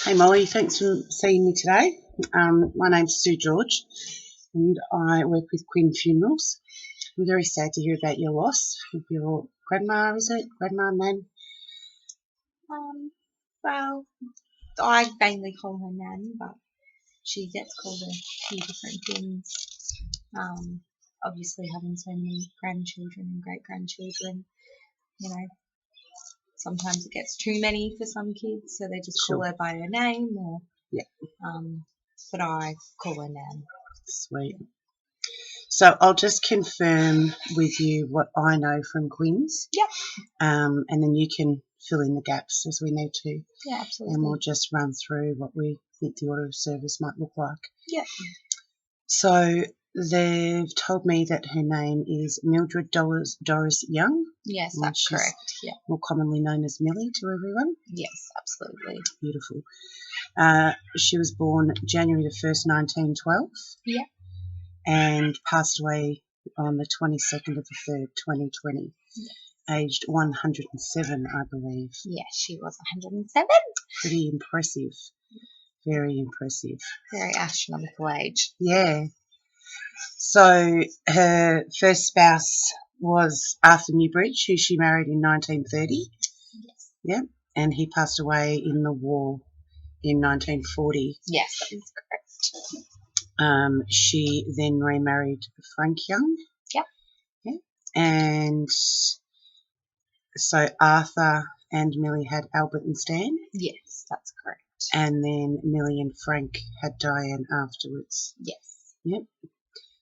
Hey Molly, thanks for seeing me today. My name's Sue George and I work with Quinn Funerals. I'm very sad to hear about your loss of your grandma, is it? Grandma, Nan? Um, well, I mainly call her Nan, but she gets called a few different things. Obviously, having so many grandchildren and great grandchildren, you know, sometimes it gets too many for some kids, so they just call Sure. her by her name, or Yeah, but I call her Nan. sweet. So I'll just confirm with you what I know from Quinn's. Yep. And then you can fill in the gaps as we need to. Yeah, And absolutely. we'll just run through what we think the order of service might look like. Yep. So they've told me that her name is Mildred Doris Young. Yes, and that's she's correct. Yeah. more commonly known as Millie to everyone. Yes, absolutely. Beautiful. She was born January the 1st, 1912. Yeah. And passed away on the 22nd of the 3rd, 2020. Aged 107, I believe. Yes, she was 107. Pretty impressive. Very impressive. Very astronomical age. Yeah. So her first spouse was Arthur Newbridge, who she married in 1930. Yes. Yeah. And he passed away in the war in 1940. Yes, that is correct. She then remarried Frank Young. Yep. Yeah. And so Arthur and Millie had Albert and Stan. Yes, that's correct. And then Millie and Frank had Diane afterwards. Yes. Yep.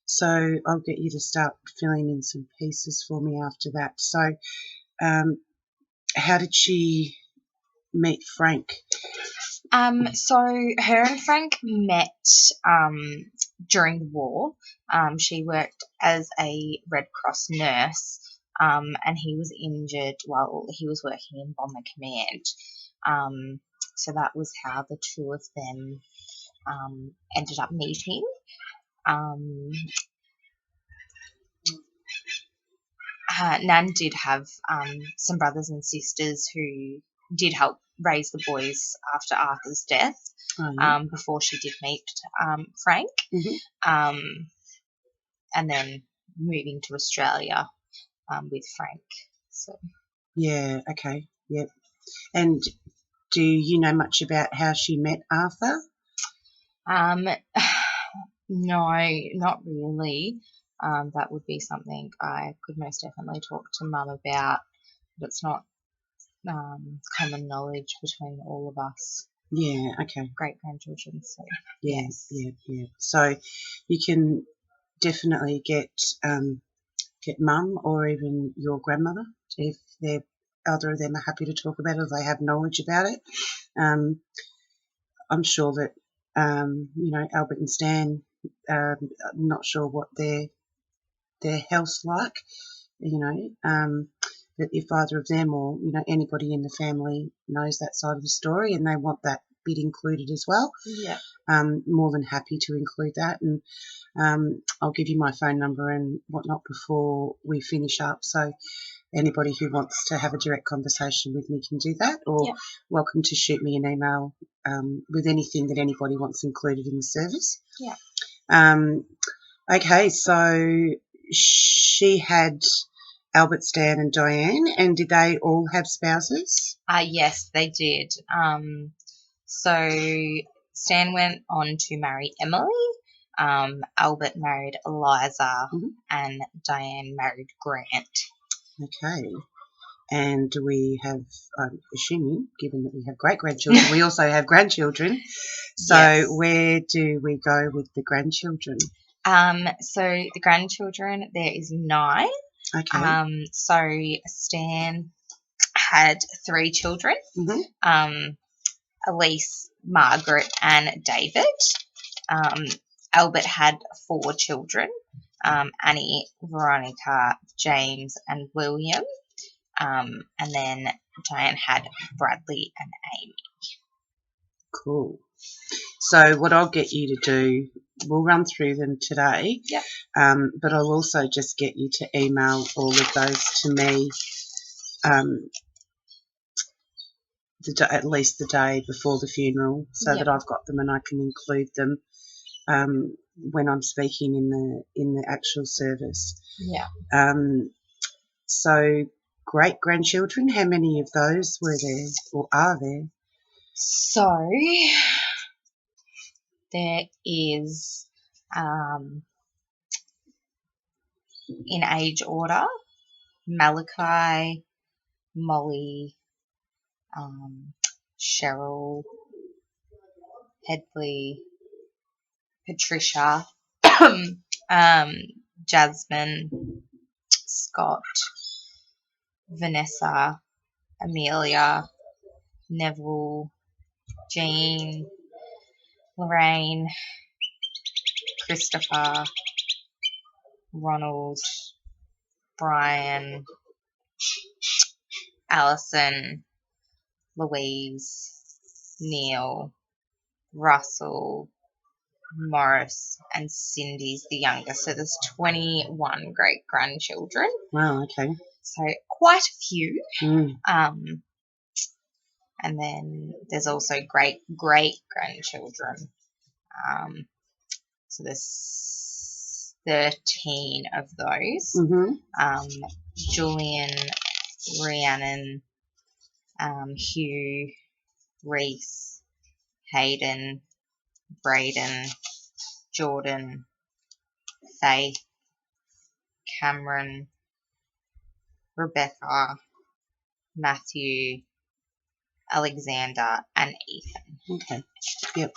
So I'll get you to start filling in some pieces for me after that. So how did she meet Frank? So her and Frank met during the war. She worked as a Red Cross nurse, and he was injured while he was working in Bomber Command. So that was how the two of them ended up meeting. Nan did have some brothers and sisters who did help raise the boys after Arthur's death. Oh, yeah. Before she did meet Frank, and then moving to Australia with Frank. So Yeah, okay, yep. And do you know much about how she met Arthur? no, not really. That would be something I could most definitely talk to Mum about, but it's not common knowledge between all of us. Yeah, okay. Great grandchildren, so Yeah, yes. yeah. So you can definitely get Mum or even your grandmother if they're either of them are happy to talk about it or they have knowledge about it. I'm sure that Albert and Stan. I'm not sure what their health's like. But if either of them or anybody in the family knows that side of the story and they want that bit included as well, Yeah. More than happy to include that. And I'll give you my phone number and whatnot before we finish up. So anybody who wants to have a direct conversation with me can do that, or welcome to shoot me an email with anything that anybody wants included in the service. Yeah. Okay, so she had Albert, Stan and Diane, and did they all have spouses? Yes, they did. So Stan went on to marry Emily. Albert married Eliza, and Diane married Grant. Okay. And we have, I'm assuming, given that we have great-grandchildren, we also have grandchildren. So yes. Where do we go with the grandchildren? So the grandchildren, there is 9. Okay. So Stan had 3 children. Elise, Margaret, and David. Albert had 4 children. Annie, Veronica, James, and William. And then Diane had Bradley and Amy. Cool. So what I'll get you to do, we'll run through them today. Yep. But I'll also just get you to email all of those to me at least the day before the funeral, so that I've got them and I can include them when I'm speaking in the actual service. Yeah. So great grandchildren, how many of those were there or are there? So there is, in age order, Malachi, Molly, Cheryl, Headley, Patricia, Jasmine, Scott, Vanessa, Amelia, Neville, Jean, Lorraine, Christopher, Ronald, Brian, Alison, Louise, Neil, Russell, Morris, and Cindy's the youngest. So there's 21 great grandchildren. Wow, okay. So quite a few. Mm. And then there's also great grandchildren. So there's 13 of those. Mm-hmm. Julian, Rhiannon, Hugh, Reese, Hayden, Braden, Jordan, Faith, Cameron, Rebecca, Matthew, Alexander, and Ethan. Okay. Yep.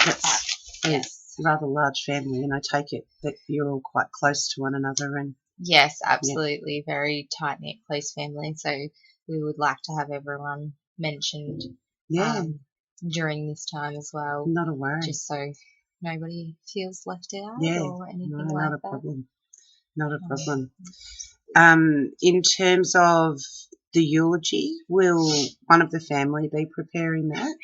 That's yes. A rather large family, and I take it that you're all quite close to one another. And yes, absolutely. Yeah. Very tight-knit, close family. So we would like to have everyone mentioned during this time as well. Not a worry. Just so nobody feels left out or anything like that. Not a problem. Not a problem. In terms of the eulogy, will one of the family be preparing that?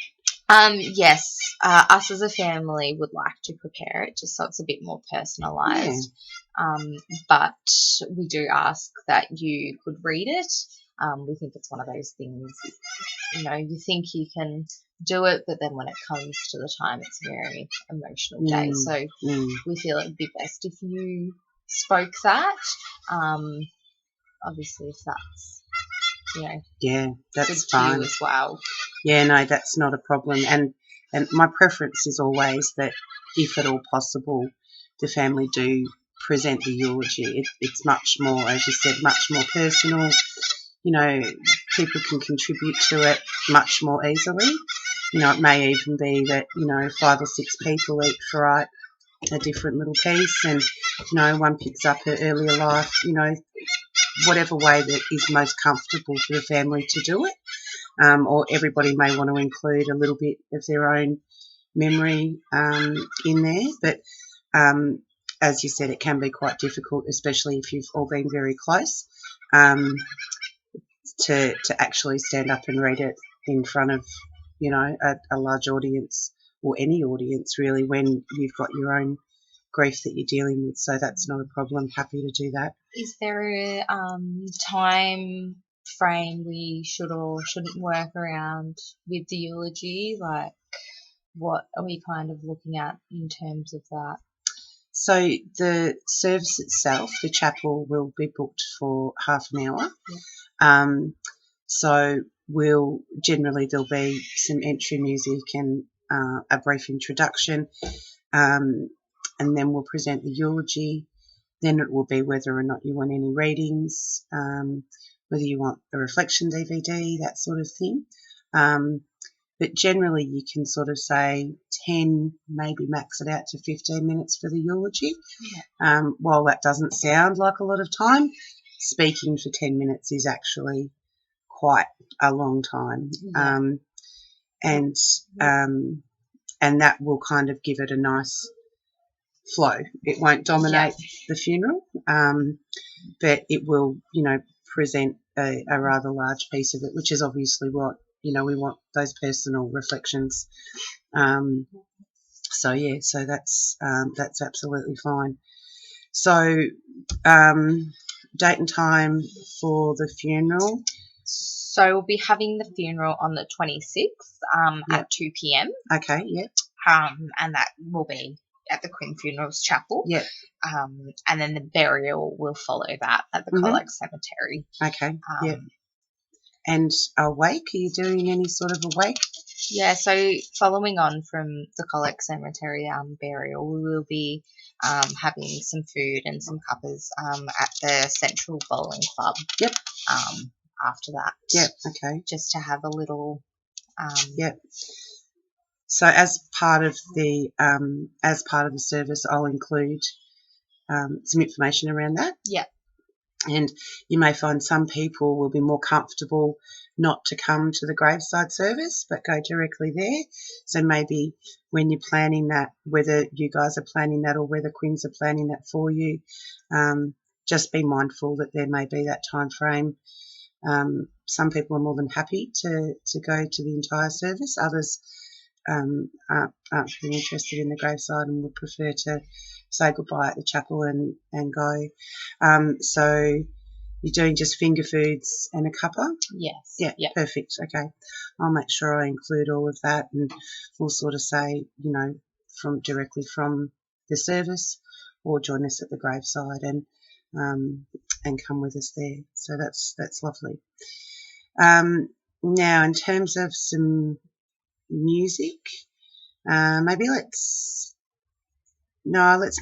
Yes, us as a family would like to prepare it just so it's a bit more personalised. Yeah. But we do ask that you could read it. We think it's one of those things, you think you can do it, but then when it comes to the time, it's a very emotional day. So we feel it would be best if you spoke that. Obviously, if that's, that's good fine to you as well. Yeah, no, that's not a problem. And my preference is always that, if at all possible, the family do present the eulogy. It's much more, as you said, much more personal. People can contribute to it much more easily. It may even be that, 5 or 6 people each write a different little piece, and, one picks up her earlier life, whatever way that is most comfortable for the family to do it. Or everybody may want to include a little bit of their own memory in there. But as you said, it can be quite difficult, especially if you've all been very close, to actually stand up and read it in front of, a large audience, or any audience really, when you've got your own grief that you're dealing with. So that's not a problem. Happy to do that. Is there a time frame we should or shouldn't work around with the eulogy? Like, what are we kind of looking at in terms of that? So the service itself, the chapel, will be booked for half an hour. Yeah. So there'll be some entry music and a brief introduction, and then we'll present the eulogy. Then it will be whether or not you want any readings, whether you want a reflection DVD, that sort of thing. But generally you can sort of say 10, maybe max it out to 15 minutes for the eulogy. Yeah. While that doesn't sound like a lot of time, speaking for 10 minutes is actually quite a long time. Yeah. And that will kind of give it a nice flow. It won't dominate the funeral, but it will, present a rather large piece of it, which is obviously what, we want, those personal reflections. So that's absolutely fine. So date and time for the funeral. So we'll be having the funeral on the 26th Yep. at 2 p.m. Okay, yep. And that will be at the Queen Funerals Chapel. Yep. And then the burial will follow that at the Colac Cemetery. Okay, yep. And a wake, are you doing any sort of a wake? Yeah, so following on from the Colac Cemetery burial, we will be having some food and some cuppers at the Central Bowling Club. Yep. After that. Yep, okay. Just to have a little... Yep. So as part of the service, I'll include some information around that. Yep. And you may find some people will be more comfortable not to come to the graveside service, but go directly there. So maybe when you're planning that, whether you guys are planning that or whether Quins are planning that for you, just be mindful that there may be that time frame. Some people are more than happy to go to the entire service. Others aren't really interested in the graveside and would prefer to say goodbye at the chapel and go. So you're doing just finger foods and a cuppa? Yes. Yeah, yep. Perfect. Okay. I'll make sure I include all of that, and we'll sort of say, directly from the service, or join us at the graveside and come with us there. So that's lovely. Now, in terms of some music, let's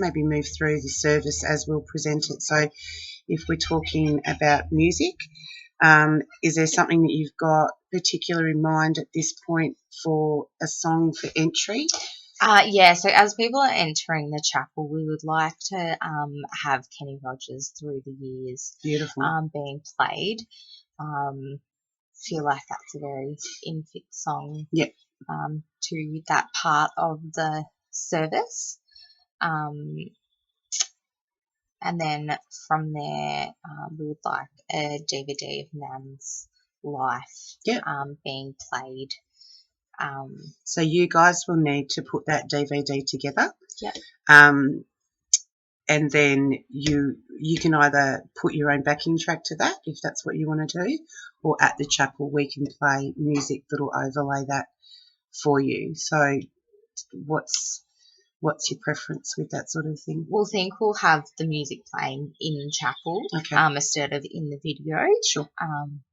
maybe move through the service as we'll present it. So if we're talking about music, is there something that you've got particular in mind at this point for a song for entry? Yeah, so as people are entering the chapel, we would like to have Kenny Rogers Through the Years Beautiful. Being played. Feel like that's a very in-fit song yep. To that part of the service. And then from there, we would like a DVD of Nan's life being played. So you guys will need to put that DVD together. Yep. And then you can either put your own backing track to that if that's what you want to do, or at the chapel we can play music that'll overlay that for you. So what's your preference with that sort of thing? We'll think we'll have the music playing in chapel instead of in the video. Sure.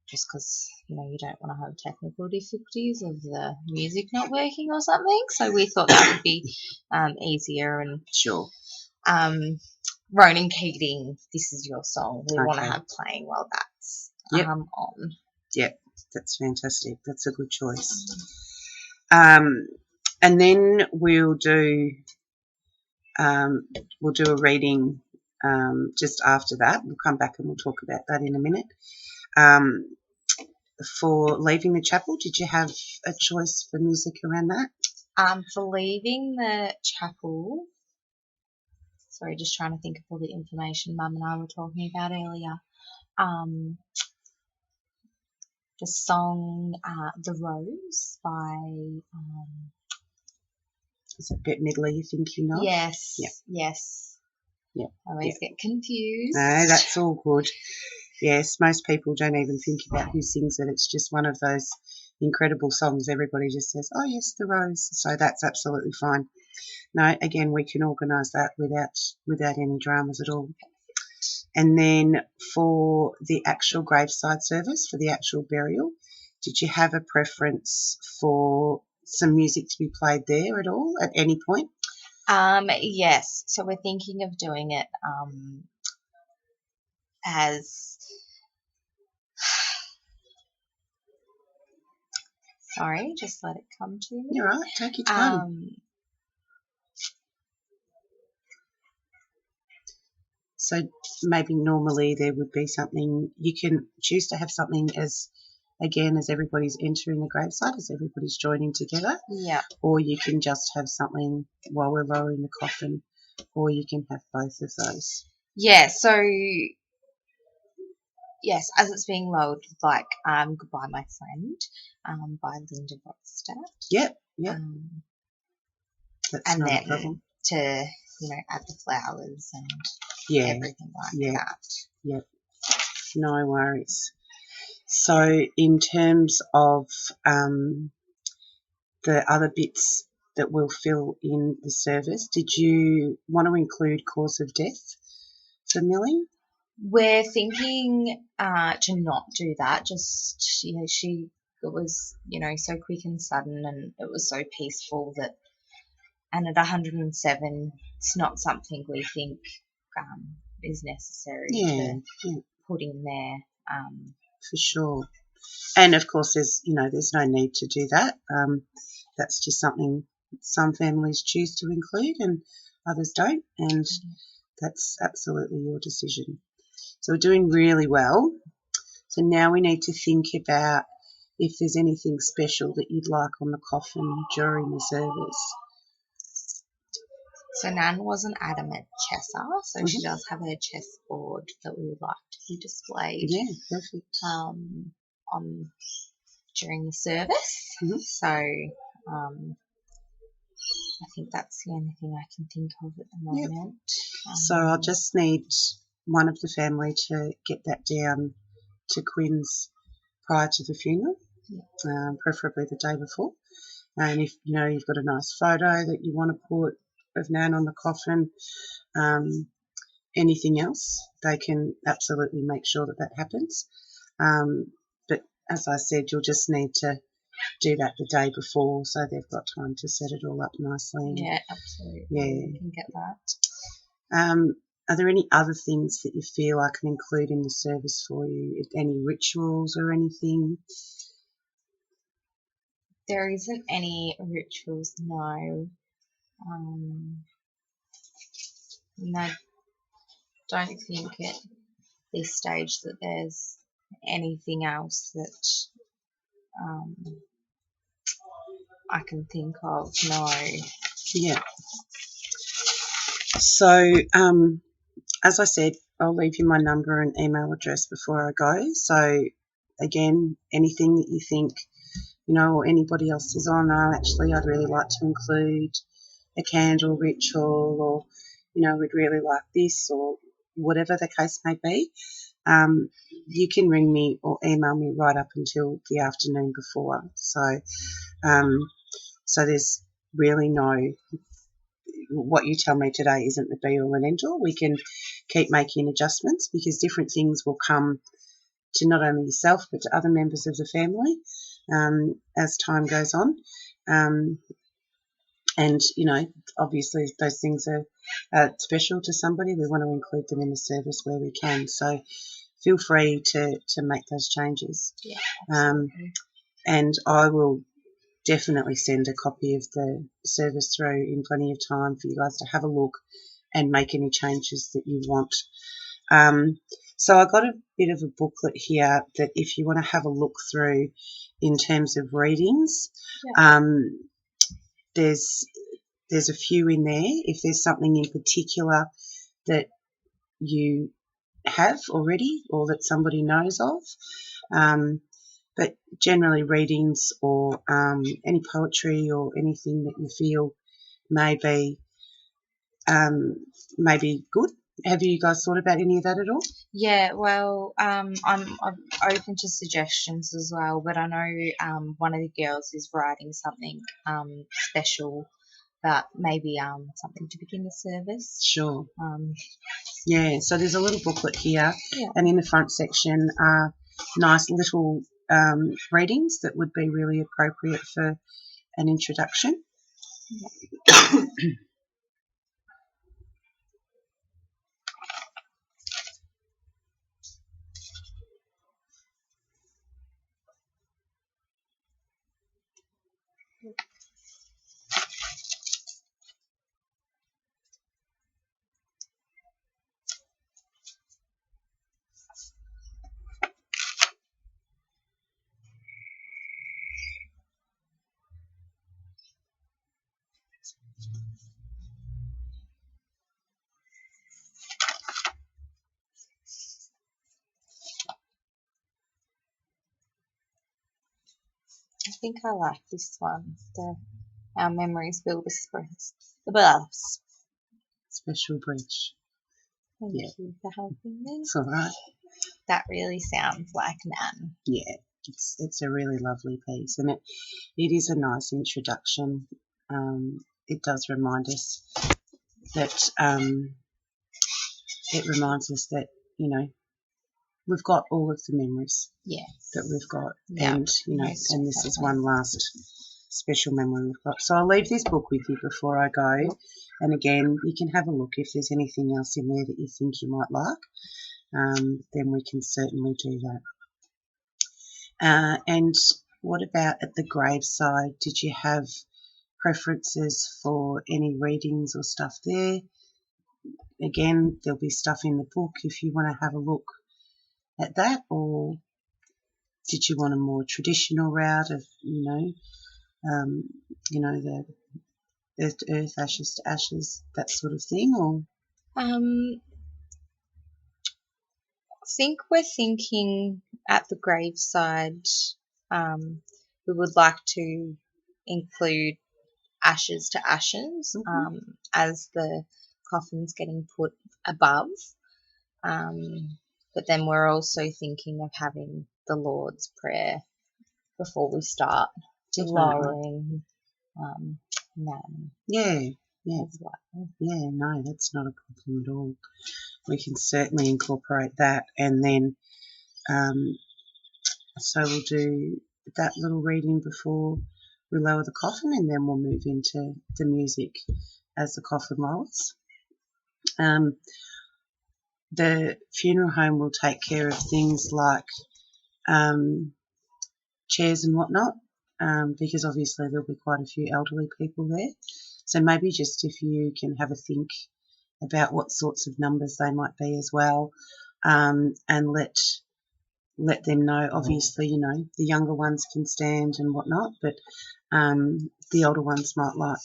Just because, you don't want to have technical difficulties of the music not working or something. So we thought that would be easier. And sure. Ronan Keating, This Is Your Song, we want to have playing while that's on. Yep, that's fantastic. That's a good choice. And then we'll do a reading just after that. We'll come back and we'll talk about that in a minute. For leaving the chapel, did you have a choice for music around that? For leaving the chapel, sorry, just trying to think of all the information Mum and I were talking about earlier. The song The Rose by... Is it Bette Midler you're thinking of? Yes. Yep. Yes. Yep. I always get confused. No, that's all good. Yes, most people don't even think about who sings it. It's just one of those incredible songs. Everybody just says, oh, yes, The Rose. So that's absolutely fine. No, again, we can organise that without any dramas at all. And then for the actual graveside service, for the actual burial, did you have a preference for some music to be played there at all, at any point? Yes. So we're thinking of doing it as... Sorry, just let it come to me. You're right. Take your time. So maybe normally there would be something, you can choose to have something as everybody's entering the gravesite, as everybody's joining together. Yeah. Or you can just have something while we're lowering the coffin, or you can have both of those. Yeah, so yes, as it's being lowered, like Goodbye My Friend by Linda Ronstadt. Yep. That's and then problem. To, add the flowers and everything like that. Yep. No worries. So in terms of the other bits that will fill in the service, did you want to include cause of death for Millie? We're thinking to not do that. Just it was so quick and sudden, and it was so peaceful that. And at 107, it's not something we think is necessary Yeah, to put in there. For sure. And of course, there's no need to do that. That's just something some families choose to include and others don't, and that's absolutely your decision. So we're doing really well. So now we need to think about if there's anything special that you'd like on the coffin during the service. So Nan was an adamant chesser, so she does have her chessboard that we would like to be displayed. Yeah, perfect. On during the service. So I think that's the only thing I can think of at the moment. So I'll just need one of the family to get that down to Quinn's prior to the funeral, preferably the day before. And if you've got a nice photo that you want to put of Nan on the coffin, anything else, they can absolutely make sure that happens. But as I said, you'll just need to do that the day before, so they've got time to set it all up nicely. Yeah, absolutely. Yeah, you can get that. Are there any other things that you feel I can include in the service for you? Any rituals or anything? There isn't any rituals, no. And I don't think at this stage that there's anything else that I can think of, no. Yeah. So, as I said, I'll leave you my number and email address before I go. So, again, anything that you think, or anybody else is on, actually, I'd really like to include a candle ritual, or, we'd really like this, or whatever the case may be, you can ring me or email me right up until the afternoon before. So there's really what you tell me today isn't the be all and end all. We can keep making adjustments because different things will come to not only yourself but to other members of the family as time goes on. And, obviously those things are special to somebody. We want to include them in the service where we can. So feel free to make those changes. Yeah, and I will definitely send a copy of the service through in plenty of time for you guys to have a look and make any changes that you want. So I got a bit of a booklet here that if you want to have a look through in terms of readings, there's a few in there. If there's something in particular that you have already or that somebody knows of, but generally readings or any poetry or anything that you feel may be good. Have you guys thought about any of that at all? Yeah, well, I'm open to suggestions as well, but I know one of the girls is writing something special about maybe something to begin the service. Sure. Yeah, so there's a little booklet here, and in the front section are nice little readings that would be really appropriate for an introduction. Yeah. I think I like this one. Our memories build a special bridge. Thank you for helping me. It's all right. That really sounds like Nan. Yeah, it's a really lovely piece, and it is a nice introduction. It does remind us that you know we've got all of the memories Yes. that we've got, Yeah, and most and this is definitely. one last special memory we've got. So I'll leave this book with you before I go, and again, you can have a look if there's anything else in there that you think you might like. Then we can certainly do that. And what about at the graveside? Did you have preferences for any readings or stuff there? Again, there'll be stuff in the book if you want to have a look at that, or did you want a more traditional route of, the earth to earth, ashes to ashes, that sort of thing, or? I think we're thinking at the graveside, we would like to include ashes to ashes as the coffin's getting put above. But then we're also thinking of having the Lord's Prayer before we start lowering Nan Yeah, as well. yeah, no, that's not a problem at all. We can certainly incorporate that, and then so we'll do that little reading before we lower the coffin, and then we'll move into the music as the coffin lowers. The funeral home will take care of things like chairs and whatnot, because obviously there'll be quite a few elderly people there. So maybe just if you can have a think about what sorts of numbers they might be as well, and let them know. Obviously, the younger ones can stand and whatnot, but the older ones might like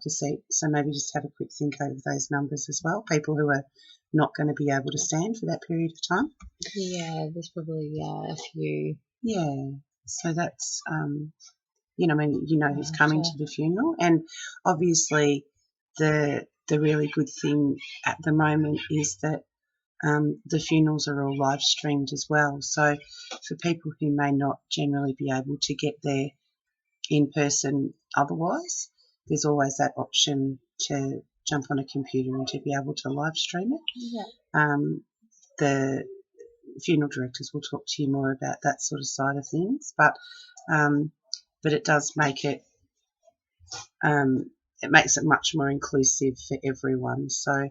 a seat. So maybe just have a quick think over those numbers as well. People who are not going to be able to stand for that period of time. Yeah, there's probably a few. Yeah. So that's who's coming to the funeral, and obviously the really good thing at the moment is that the funerals are all live streamed as well. So for people who may not generally be able to get there in person otherwise, there's always that option to jump on a computer and to be able to live stream it. Yeah. The funeral directors will talk to you more about that sort of side of things, but it does make it makes it much more inclusive for everyone. So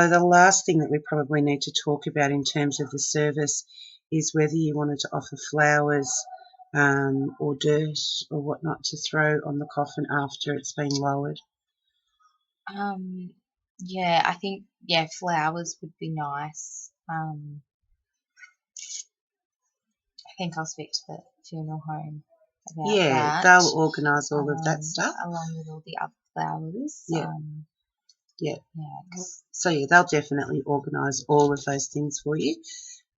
the last thing that we probably need to talk about in terms of the service is whether you wanted to offer flowers or dirt or whatnot to throw on the coffin after it's been lowered. Yeah, I think flowers would be nice. I think I'll speak to the funeral home about that. They'll organise all of that stuff along with all the other flowers. So they'll definitely organise all of those things for you.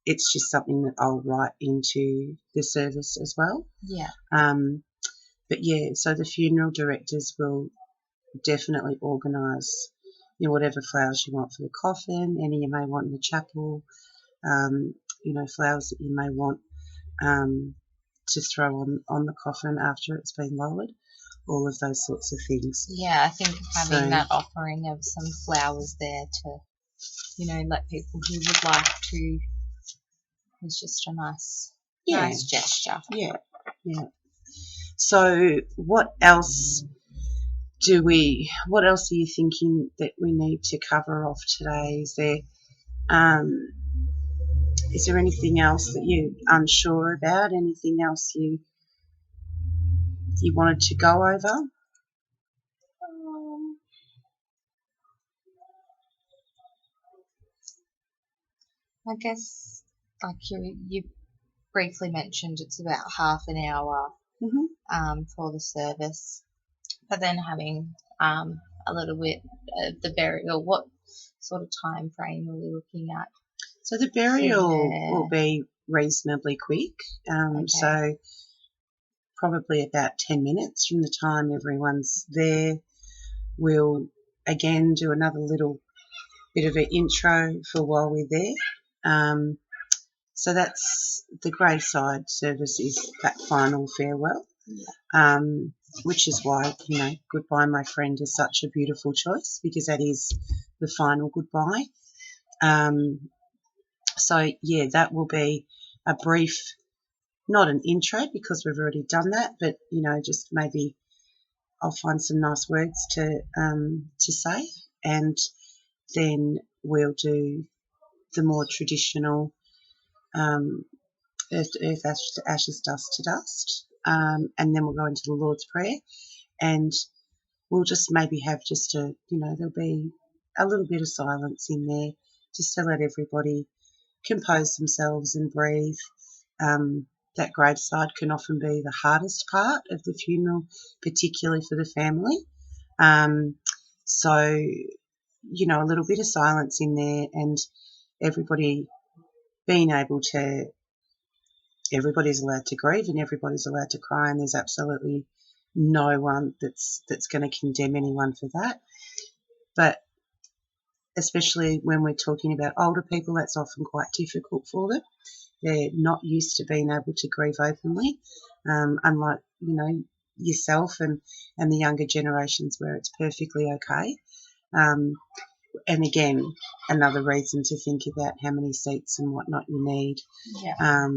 It's just something that I'll write into the service as well. Yeah. So the funeral directors will definitely organise, whatever flowers you want for the coffin, any you may want in the chapel, flowers that you may want to throw on the coffin after it's been lowered, all of those sorts of things. Yeah, I think having that offering of some flowers there to, let people who would like to is just a nice gesture. Yeah. So what else are you thinking that we need to cover off today? Is there anything else that you're unsure about? Anything else you wanted to go over? I guess, like you briefly mentioned, it's about half an hour for the service, but then having a little bit of the burial. What sort of time frame are we looking at? So the burial will be reasonably quick. So probably about 10 minutes from the time everyone's there. We'll again do another little bit of an intro for while we're there. So that's the graveside service, is that final farewell, which is why, Goodbye My Friend is such a beautiful choice, because that is the final goodbye. So, yeah, that will be a brief, not an intro because we've already done that, but, just maybe I'll find some nice words to say, and then we'll do the more traditional earth to earth, ashes to ashes, dust to dust, and then we'll go into the Lord's Prayer, and we'll just maybe have just there'll be a little bit of silence in there just to let everybody compose themselves and breathe. That graveside can often be the hardest part of the funeral, particularly for the family. So, a little bit of silence in there, and everybody being able to, everybody's allowed to grieve and everybody's allowed to cry, and there's absolutely no one that's going to condemn anyone for that. But especially when we're talking about older people, that's often quite difficult for them. They're not used to being able to grieve openly, unlike, yourself and the younger generations where it's perfectly okay. And again, another reason to think about how many seats and whatnot you need. Yeah.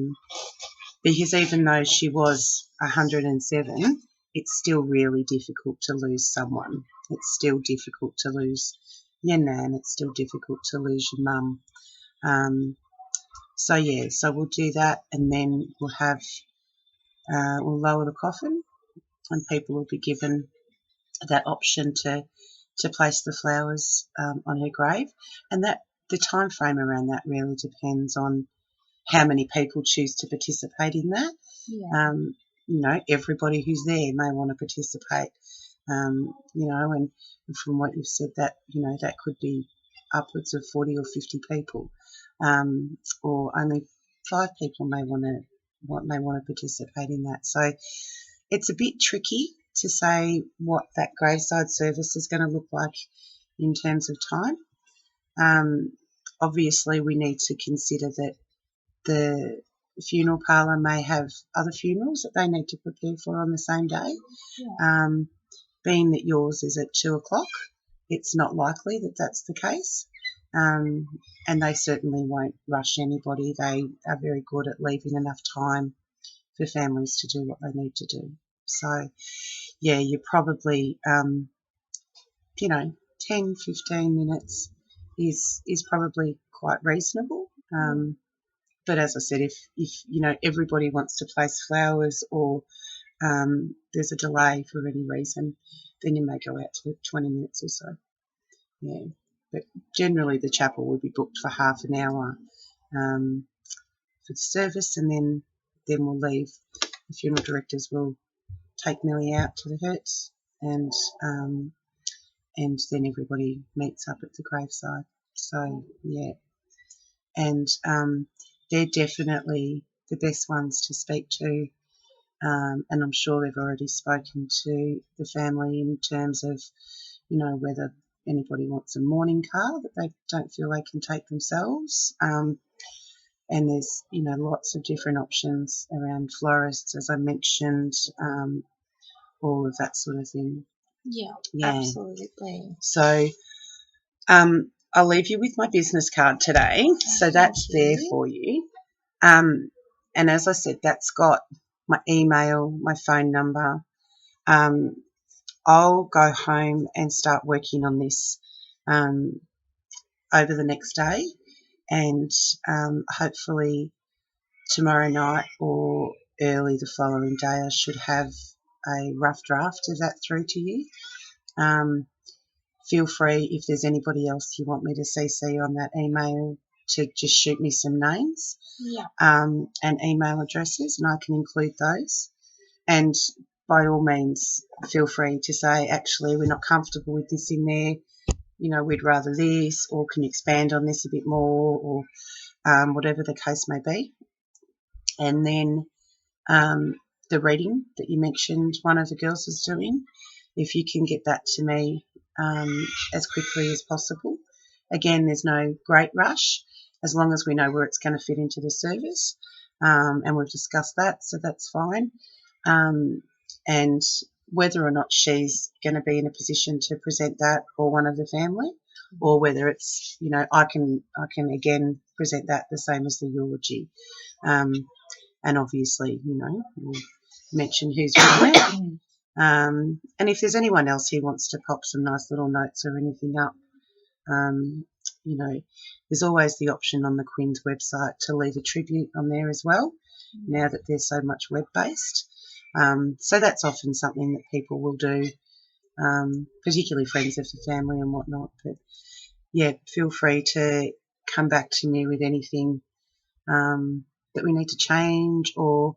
Because even though she was 107, it's still really difficult to lose someone. It's still difficult to lose your nan. It's still difficult to lose your mum. So we'll do that, and then we'll have we'll lower the coffin, and people will be given that option to place the flowers on her grave, and that the time frame around that really depends on how many people choose to participate in that. Yeah. Everybody who's there may want to participate. And from what you've said, that that could be upwards of 40 or 50 people, or only 5 people may want to participate in that. So it's a bit tricky to say what that graveside service is going to look like in terms of time. Obviously, we need to consider that the funeral parlour may have other funerals that they need to prepare for on the same day. Yeah. Being that yours is at 2 o'clock, it's not likely that that's the case. And they certainly won't rush anybody. They are very good at leaving enough time for families to do what they need to do. So, yeah, you're probably, 10, 15 minutes is probably quite reasonable. But as I said, if everybody wants to place flowers, or there's a delay for any reason, then you may go out to 20 minutes or so. Yeah, but generally the chapel will be booked for half an hour for the service, and then we'll leave. The funeral directors will take Millie out to the hearse, and then everybody meets up at the graveside. So, yeah. And they're definitely the best ones to speak to, and I'm sure they've already spoken to the family in terms of, whether anybody wants a mourning car that they don't feel they can take themselves. And there's, lots of different options around florists, as I mentioned, all of that sort of thing. Yeah, absolutely. So I'll leave you with my business card today. So that's there for you. And as I said, that's got my email, my phone number. I'll go home and start working on this over the next day, and hopefully tomorrow night or early the following day I should have a rough draft of that through to you. Feel free, if there's anybody else you want me to CC on that email, to just shoot me some names and email addresses, and I can include those. And by all means, feel free to say, actually, we're not comfortable with this in there, we'd rather this, or can you expand on this a bit more, or whatever the case may be. And then the reading that you mentioned one of the girls was doing, if you can get that to me as quickly as possible, Again, there's no great rush as long as we know where it's going to fit into the service, and we've discussed that, so that's fine. And whether or not she's going to be in a position to present that or one of the family, or whether it's, I can again present that the same as the eulogy. And obviously, we'll mention who's written it. And if there's anyone else who wants to pop some nice little notes or anything up, there's always the option on the Queen's website to leave a tribute on there as well, now that there's so much web-based. So that's often something that people will do, particularly friends of the family and whatnot. But, yeah, feel free to come back to me with anything that we need to change or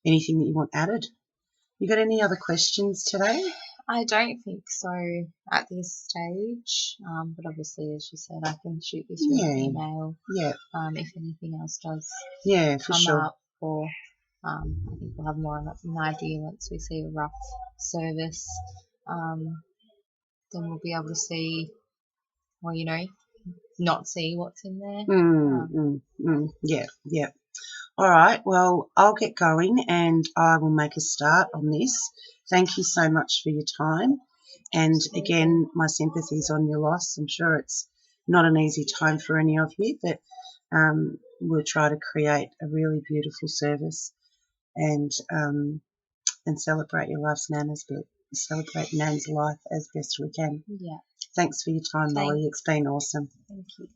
anything that you want added. You got any other questions today? I don't think so at this stage, but obviously, as you said, I can shoot you through an email. Yeah. If anything else does for come sure. up, or I think we'll have more of an idea once we see a rough service. Then we'll be able to see, well, not see what's in there. Yeah. All right, well, I'll get going and I will make a start on this. Thank you so much for your time. And again, my sympathies on your loss. I'm sure it's not an easy time for any of you, but we'll try to create a really beautiful service and celebrate your life's celebrate Nan's life as best we can. Yeah. Thanks for your time, Molly. It's been awesome. Thank you.